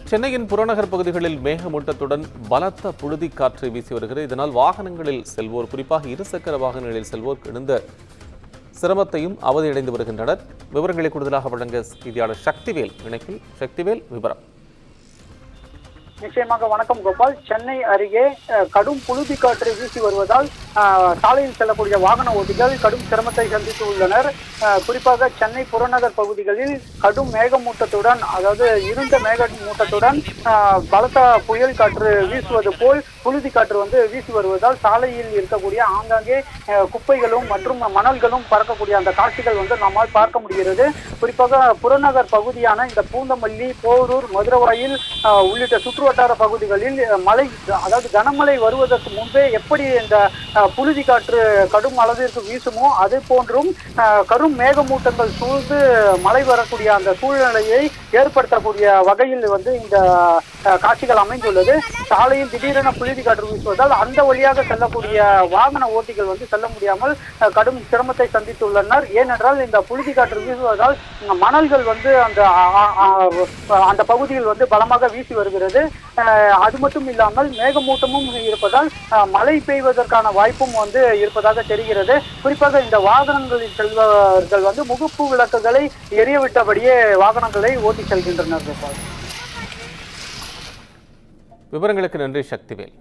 சென்னையின் புறநகர் பகுதிகளில் மேகமூட்டத்துடன் பலத்த புழுதி காற்று வீசி வருகிறது. இதனால் வாகனங்களில் செல்வோர், குறிப்பாக இருசக்கர வாகனங்களில் செல்வோர் எழுந்த சிரமத்தையும் அவதியடைந்து வருகின்றனர். விவரங்களை கூடுதலாக வழங்க செய்தியாளர் சக்திவேல் இணைப்பில். சக்திவேல், விவரம். நிச்சயமாக. வணக்கம் கோபால். சென்னை அருகே கடும் புழுதி காற்று வீசி வருவதால் சாலையில் செல்லக்கூடிய வாகன ஓட்டிகள் கடும் சிரமத்தை சந்தித்து உள்ளனர். குறிப்பாக சென்னை புறநகர் பகுதிகளில் கடும் மேகமூட்டத்துடன், அதாவது இருண்ட மேகமூட்டத்துடன் பலத்த புயல் காற்று வீசுவது போல் புழுதி காற்று வீசி வருவதால் சாலையில் இருக்கக்கூடிய ஆங்காங்கே குப்பைகளும் மற்றும் மணல்களும் பறக்கக்கூடிய அந்த காட்சிகள் நம்மால் பார்க்க முடிகிறது. குறிப்பாக புறநகர் பகுதியான இந்த பூந்தமல்லி, போரூர், மதுரவாயில் உள்ளிட்ட சுற்றுவட்டார பகுதிகளில் மழை, அதாவது கனமழை வருவதற்கு முன்பே எப்படி இந்த புழுதி காற்று கடும் அளவிற்கு வீசுமோ அது போன்றும் கடும் மேகமூட்டங்கள் சூழ்ந்து மழை வரக்கூடிய அந்த சூழ்நிலையை ஏற்படுத்தக்கூடிய வகையில் இந்த காட்சிகள் அமைந்துள்ளது. சாலையில் திடீரென புழுதி காற்று வீசுவதால் அந்த வழியாக செல்லக்கூடிய வாகன ஓட்டிகள் செல்ல முடியாமல் கடும் சிரமத்தை சந்தித்துள்ளனர். ஏனென்றால் இந்த புழுதி காற்று வீசுவதால் மணல்கள் அந்த பகுதியில் பலமாக வீசி வருகிறது. அது மட்டும் இல்லாமல் மேகமூட்டமும் இருப்பதால் மழை பெய்வதற்கான வாய்ப்பும் இருப்பதாக தெரிகிறது. குறிப்பாக இந்த வாகனங்களில் செல்பவர்கள் முகப்பு விளக்குகளை எரியவிட்டபடியே வாகனங்களை ஓட்டி செல்கின்றனர். விவரங்களுக்கு நன்றி சக்திவேல்.